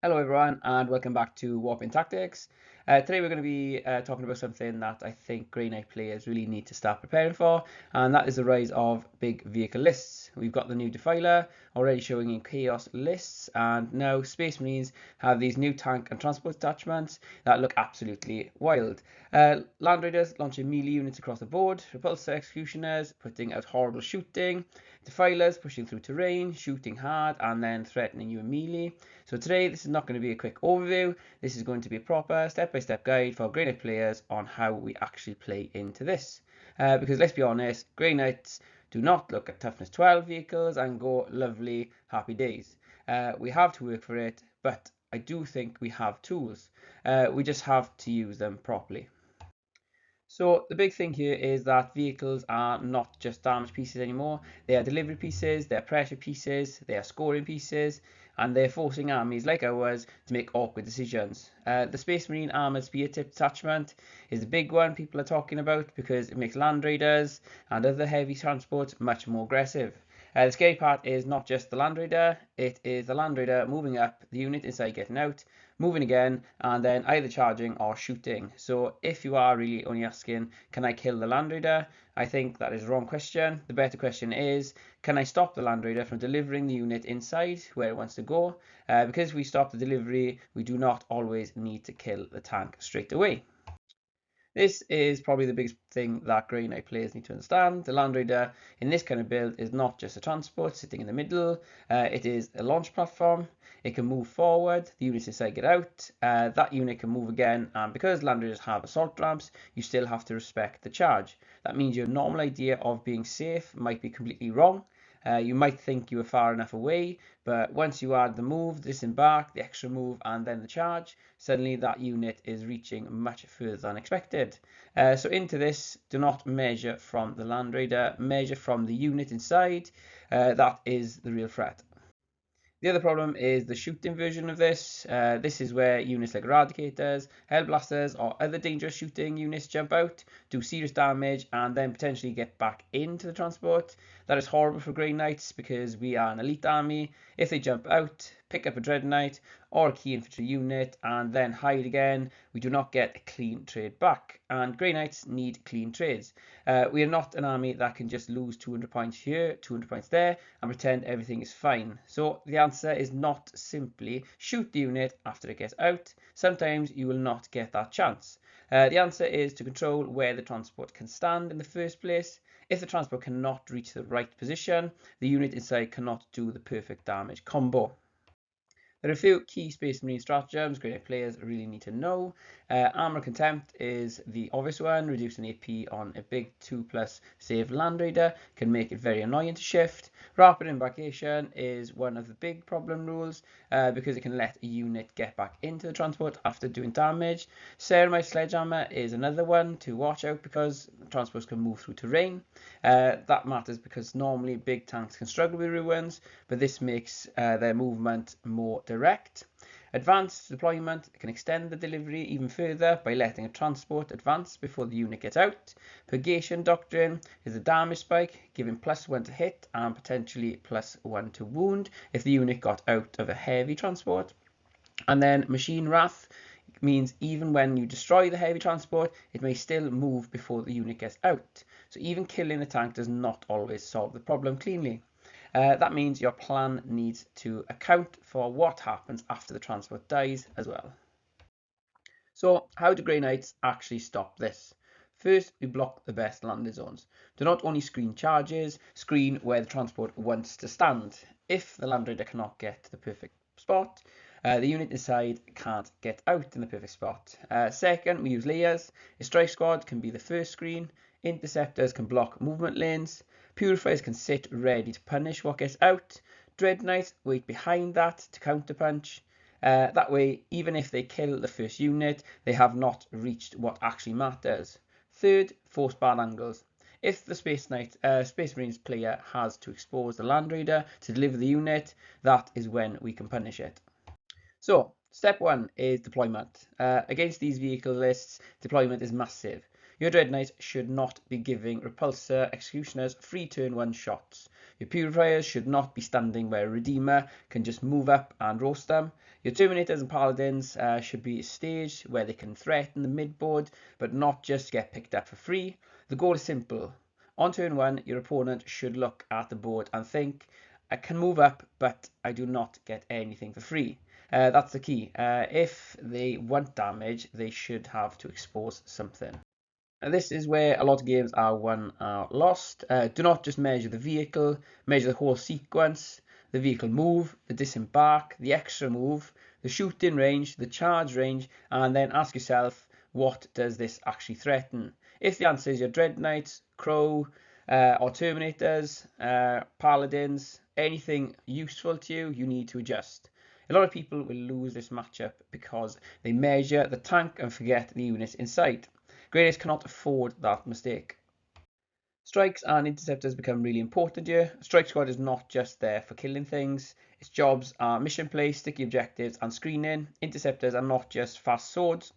Hello everyone and welcome back to Warping Tactics. Today we're going to be talking about something that I think Grey Knight players really need to start preparing for, and that is the rise of big vehicle lists. We've got the new Defiler already showing in Chaos lists, and now Space Marines have these new tank and transport attachments that look absolutely wild. Land Raiders launching melee units across the board, Repulsor Executioners putting out horrible shooting, Defilers pushing through terrain, shooting hard and then threatening you in melee. So today this is not going to be a quick overview, this is going to be a proper step-by-step guide for Grey Knight players on how we actually play into this. Because let's be honest, Grey Knights do not look at toughness 12 vehicles and go lovely happy days. We have to work for it, but I do think we have tools. We just have to use them properly. So the big thing here is that vehicles are not just damage pieces anymore. They are delivery pieces, they're pressure pieces, they are scoring pieces, and they're forcing armies like ours to make awkward decisions. The Space Marine Armoured Spear Tip Attachment is the big one people are talking about because it makes Land Raiders and other heavy transports much more aggressive. The scary part is not just the Land Raider, it is the Land Raider moving up, the unit inside getting out, moving again, and then either charging or shooting. So if you are really only asking, can I kill the Land Raider? I think that is the wrong question. The better question is, can I stop the Land Raider from delivering the unit inside where it wants to go? Because if we stop the delivery, we do not always need to kill the tank straight away. This is probably the biggest thing that Grey Knight players need to understand. The Land Raider in this kind of build is not just a transport sitting in the middle, it is a launch platform. It can move forward, the units inside get out, that unit can move again, and because Land Raiders have assault ramps, you still have to respect the charge. That means your normal idea of being safe might be completely wrong. You might think you were far enough away, but once you add the move, the disembark, the extra move, and then the charge, suddenly that unit is reaching much further than expected. So into this, do not measure from the Land Raider, measure from the unit inside. That is the real threat. The other problem is the shooting version of this. This is where units like Eradicators, Hellblasters, or other dangerous shooting units jump out, do serious damage, and then potentially get back into the transport. That is horrible for Grey Knights because we are an elite army. If they jump out, pick up a Dread Knight or a key infantry unit and then hide again, we do not get a clean trade back. And Grey Knights need clean trades. We are not an army that can just lose 200 points here, 200 points there, and pretend everything is fine. So the answer is not simply shoot the unit after it gets out. Sometimes you will not get that chance. The answer is to control where the transport can stand in the first place. If the transport cannot reach the right position, the unit inside cannot do the perfect damage combo. There are a few key Space Marine stratagems Grey Knight players really need to know. Armor Contempt is the obvious one. Reducing AP on a big 2+ save Land Raider can make it very annoying to shift. Rapid Embarkation is one of the big problem rules because it can let a unit get back into the transport after doing damage. Ceramite Sledgehammer is another one to watch out because transports can move through terrain. That matters because normally big tanks can struggle with ruins, but this makes their movement more direct. Advanced deployment can extend the delivery even further by letting a transport advance before the unit gets out. Purgation Doctrine is a damage spike, giving +1 to hit and potentially +1 to wound if the unit got out of a heavy transport. And then Machine Wrath means even when you destroy the heavy transport, it may still move before the unit gets out. So even killing the tank does not always solve the problem cleanly. That means your plan needs to account for what happens after the transport dies as well. So how do Grey Knights actually stop this? First, we block the best landing zones. Do not only screen charges, screen where the transport wants to stand. If the Land Raider cannot get to the perfect spot, the unit inside can't get out in the perfect spot. Second, we use layers. A strike squad can be the first screen. Interceptors can block movement lanes. Purifiers can sit ready to punish what gets out. Dread Knights wait behind that to counterpunch. That way, even if they kill the first unit, they have not reached what actually matters. Third, force bad angles. If the Space Marines player has to expose the Land Raider to deliver the unit, that is when we can punish it. So, step 1 is deployment. Against these vehicle lists, deployment is massive. Your Dread Knights should not be giving Repulsor Executioners free turn 1 shots. Your Purifiers should not be standing where a Redeemer can just move up and roast them. Your Terminators and Paladins should be staged where they can threaten the mid-board, but not just get picked up for free. The goal is simple. On turn 1, your opponent should look at the board and think, I can move up, but I do not get anything for free. That's the key. If they want damage, they should have to expose something. This is where a lot of games are won or lost. Do not just measure the vehicle, measure the whole sequence, the vehicle move, the disembark, the extra move, the shooting range, the charge range, and then ask yourself, what does this actually threaten? If the answer is your Dread Knights, Crow, or Terminators, Paladins, anything useful to you, you need to adjust. A lot of people will lose this matchup because they measure the tank and forget the units inside. Grey Knights cannot afford that mistake. Strikes and interceptors become really important here. A strike squad is not just there for killing things. Its jobs are mission play, sticky objectives, and screening. Interceptors are not just fast swords.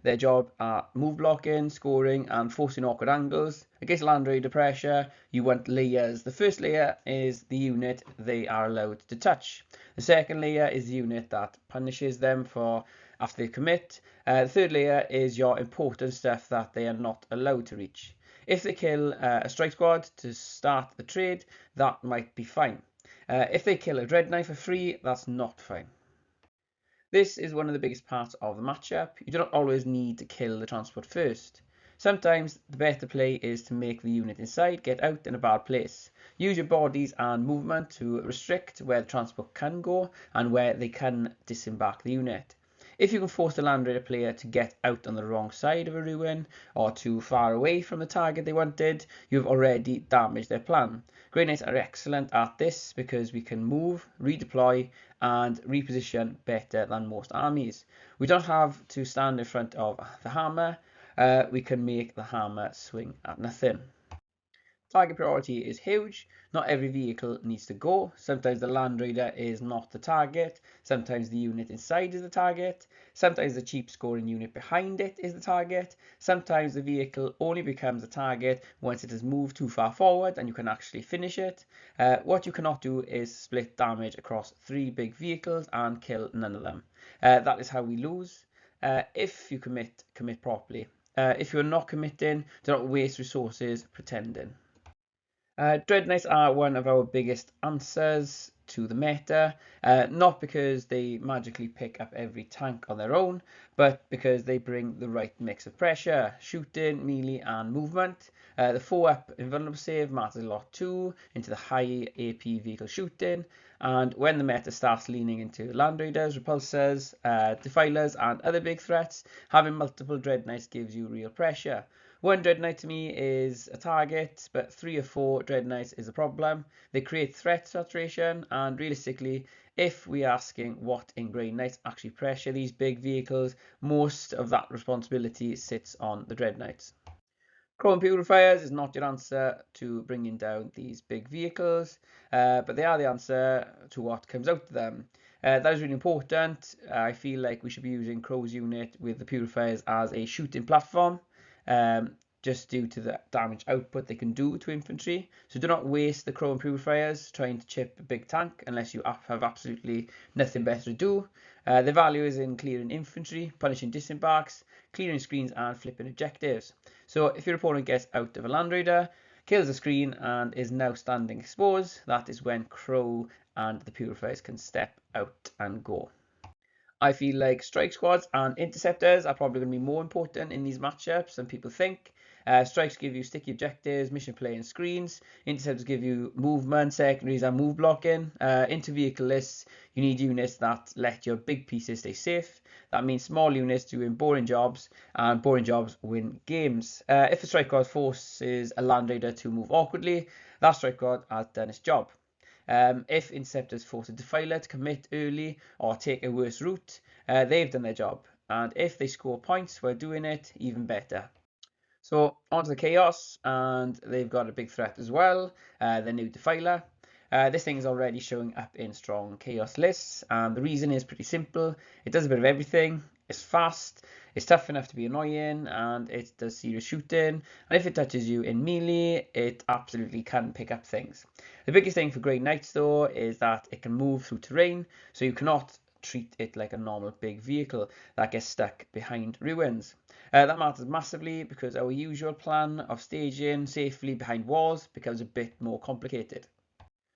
Their job are move blocking, scoring, and forcing awkward angles. Against Land Raider pressure, you want layers. The first layer is the unit they are allowed to touch. The second layer is the unit that punishes them for after they commit. The third layer is your important stuff that they are not allowed to reach. If they kill a strike squad to start the trade, that might be fine. If they kill a Dread Knight for free, that's not fine. This is one of the biggest parts of the matchup. You do not always need to kill the transport first. Sometimes the better play is to make the unit inside get out in a bad place. Use your bodies and movement to restrict where the transport can go and where they can disembark the unit. If you can force the Land Raider player to get out on the wrong side of a ruin or too far away from the target they wanted, you've already damaged their plan. Grey Knights are excellent at this because we can move, redeploy, and reposition better than most armies. We don't have to stand in front of the hammer, we can make the hammer swing at nothing. Target priority is huge. Not every vehicle needs to go. Sometimes the Land Raider is not the target. Sometimes the unit inside is the target. Sometimes the cheap scoring unit behind it is the target. Sometimes the vehicle only becomes a target once it has moved too far forward and you can actually finish it. What you cannot do is split damage across 3 big vehicles and kill none of them. That is how we lose. If you commit properly. If you're not committing, do not waste resources pretending. Dread Knights are one of our biggest answers to the meta, not because they magically pick up every tank on their own, but because they bring the right mix of pressure, shooting, melee, and movement. The 4-up invulnerable save matters a lot too, into the high AP vehicle shooting, and when the meta starts leaning into Land Raiders, Repulsors, Defilers, and other big threats, having multiple Dread Knights gives you real pressure. 1 Dread Knight to me is a target, but 3 or 4 Dread Knights is a problem. They create threat saturation, and realistically, if we are asking what in Grey Knights actually pressure these big vehicles, most of that responsibility sits on the Dread Knights. Crow and Purifiers is not your answer to bringing down these big vehicles, but they are the answer to what comes out of them. That is really important. I feel like we should be using Crow's unit with the Purifiers as a shooting platform. Just due to the damage output they can do to infantry. So do not waste the Crow and Purifiers trying to chip a big tank unless you have absolutely nothing better to do. The value is in clearing infantry, punishing disembarks, clearing screens, and flipping objectives. So if your opponent gets out of a Land Raider, kills the screen, and is now standing exposed, that is when Crow and the Purifiers can step out and go. I feel like strike squads and interceptors are probably going to be more important in these matchups than people think. Strikes give you sticky objectives, mission play, and screens. Interceptors give you movement, secondaries, and move blocking. Into vehicle lists, you need units that let your big pieces stay safe. That means small units doing boring jobs, and boring jobs win games. If a strike squad forces a Land Raider to move awkwardly, that strike squad has done its job. If interceptors force a Defiler to commit early or take a worse route, they've done their job. And if they score points while doing it, even better. So onto the Chaos, and they've got a big threat as well, the new Defiler. This thing is already showing up in strong Chaos lists, and the reason is pretty simple. It does a bit of everything. It's fast, it's tough enough to be annoying, and it does serious shooting. And if it touches you in melee, it absolutely can pick up things. The biggest thing for Grey Knights though is that it can move through terrain, so you cannot treat it like a normal big vehicle that gets stuck behind ruins. That matters massively because our usual plan of staging safely behind walls becomes a bit more complicated.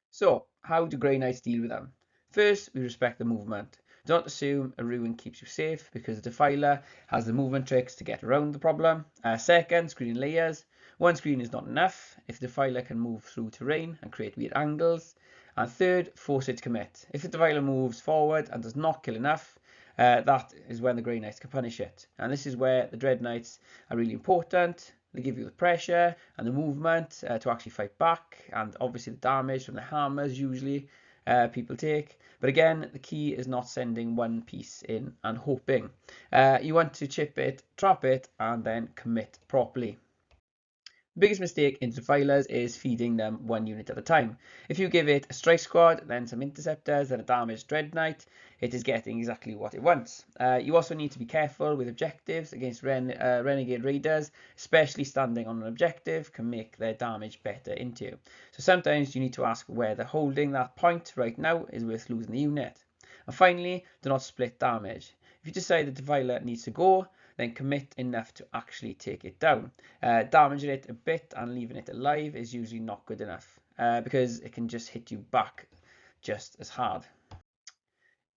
So, how do Grey Knights deal with them? First, we respect the movement. Do not assume a ruin keeps you safe because the Defiler has the movement tricks to get around the problem. Second, screen layers. One screen is not enough if the Defiler can move through terrain and create weird angles. And third, force it to commit. If the Defiler moves forward and does not kill enough, that is when the Grey Knights can punish it. And this is where the Dread Knights are really important. They give you the pressure and the movement to actually fight back, and obviously the damage from the hammers usually people take. But again, the key is not sending one piece in and hoping. You want to chip it, trap it, and then commit properly. The biggest mistake in Defilers is feeding them one unit at a time. If you give it a strike squad, then some interceptors, and a damaged Dread Knight, it is getting exactly what it wants. You also need to be careful with objectives against Renegade Raiders, especially standing on an objective can make their damage better into you. So sometimes you need to ask whether holding that point right now is worth losing the unit. And finally, do not split damage. If you decide the Defiler needs to go, then commit enough to actually take it down. Damaging it a bit and leaving it alive is usually not good enough because it can just hit you back just as hard.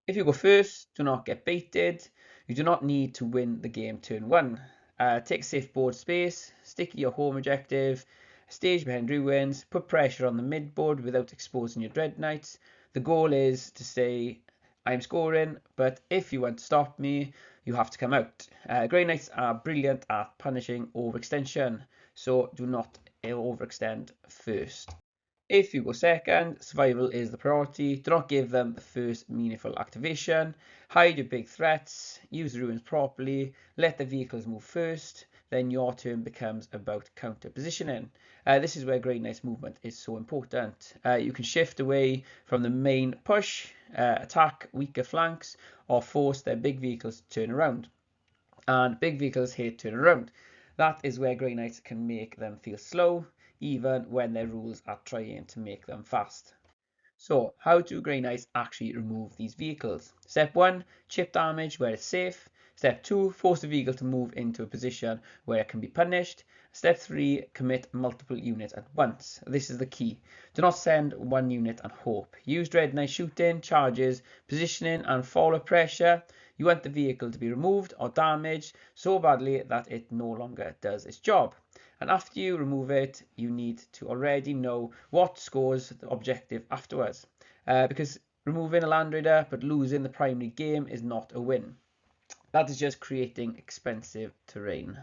If you go first, do not get baited. You do not need to win the game turn 1. Take a safe board space, stick your home objective, stage behind ruins, put pressure on the mid board without exposing your Dread Knights. The goal is to say, I'm scoring, but if you want to stop me, you have to come out. Grey Knights are brilliant at punishing overextension, so do not overextend first. If you go second, survival is the priority. Do not give them the first meaningful activation. Hide your big threats, use the ruins properly, let the vehicles move first, then your turn becomes about counter positioning. This is where Grey Knight's movement is so important. You can shift away from the main push, attack weaker flanks, or force their big vehicles to turn around. And big vehicles hate turn around. That is where Grey Knights can make them feel slow, even when their rules are trying to make them fast. So, how do Grey Knights actually remove these vehicles? Step 1, chip damage where it's safe. Step 2, force the vehicle to move into a position where it can be punished. Step 3, commit multiple units at once. This is the key. Do not send one unit and hope. Use Dread Knight shooting, charges, positioning, and forward pressure. You want the vehicle to be removed or damaged so badly that it no longer does its job. And after you remove it, you need to already know what scores the objective afterwards. Because removing a Land Raider but losing the primary game is not a win. That is just creating expensive terrain.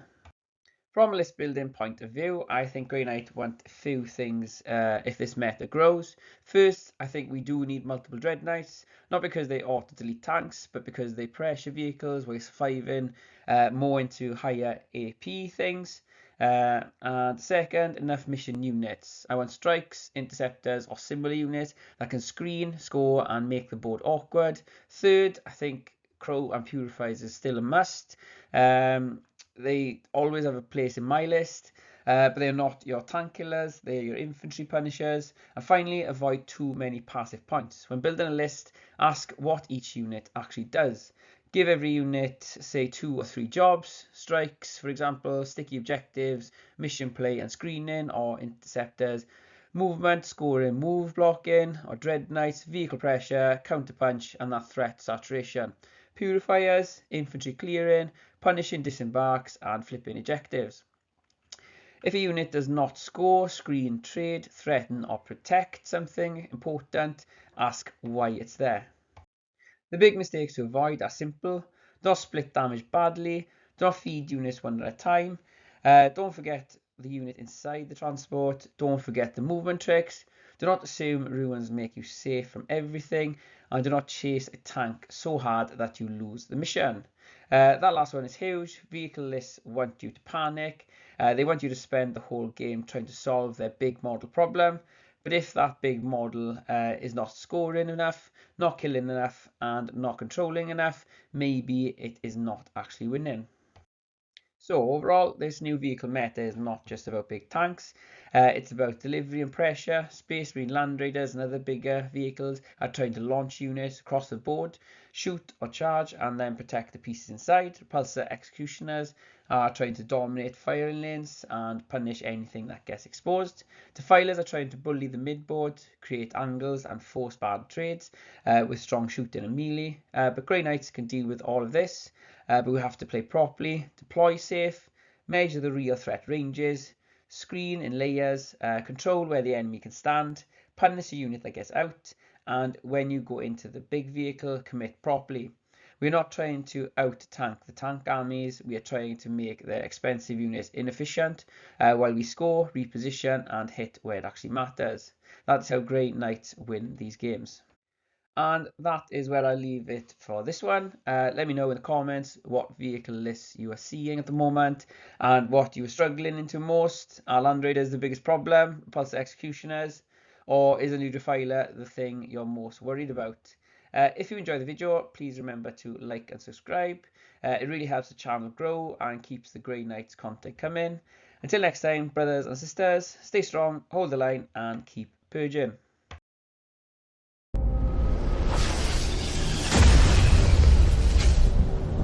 From a list building point of view, I think Grey Knight want a few things if this meta grows. First, I think we do need multiple Dread Knights, not because they auto-delete tanks, but because they pressure vehicles while surviving more into higher AP things. And second, enough mission units. I want strikes, interceptors, or similar units that can screen, score, and make the board awkward. Third, I think Crow and Purifiers is still a must. They always have a place in my list, but they're not your tank killers, they're your infantry punishers. And finally, avoid too many passive points. When building a list, ask what each unit actually does. Give every unit, say, 2 or 3 jobs. Strikes, for example, sticky objectives, mission play and screening, or interceptors. Movement, scoring, move blocking, or Dread Knights, vehicle pressure, counterpunch, and that threat saturation. Purifiers, infantry clearing, punishing disembarks, and flipping ejectives. If a unit does not score, screen, trade, threaten, or protect something important, ask why it's there. The big mistakes to avoid are simple. Do not split damage badly. Do not feed units one at a time. Don't forget the unit inside the transport. Don't forget the movement tricks. Do not assume ruins make you safe from everything. And do not chase a tank so hard that you lose the mission. That last one is huge. Vehicle lists want you to panic. They want you to spend the whole game trying to solve their big model problem. But if that big model is not scoring enough, not killing enough, and not controlling enough, maybe it is not actually winning. So overall, this new vehicle meta is not just about big tanks. It's about delivery and pressure. Space Marine Land Raiders and other bigger vehicles are trying to launch units across the board, shoot or charge, and then protect the pieces inside. Repulsor Executioners are trying to dominate firing lanes and punish anything that gets exposed. Defilers are trying to bully the midboard, create angles, and force bad trades with strong shooting and melee. But Grey Knights can deal with all of this. But we have to play properly, deploy safe, measure the real threat ranges, screen in layers, control where the enemy can stand, punish a unit that gets out, and when you go into the big vehicle, commit properly. We're not trying to out-tank the tank armies, we are trying to make the expensive units inefficient while we score, reposition, and hit where it actually matters. That's how Grey Knights win these games. And that is where I leave it for this one. Let me know in the comments what vehicle lists you are seeing at the moment and what you are struggling into most. Are Land Raiders the biggest problem? Repulsor Executioners? Or is a new Defiler the thing you're most worried about? If you enjoyed the video, please remember to like and subscribe. It really helps the channel grow and keeps the Grey Knights content coming. Until next time, brothers and sisters, stay strong, hold the line, and keep purging.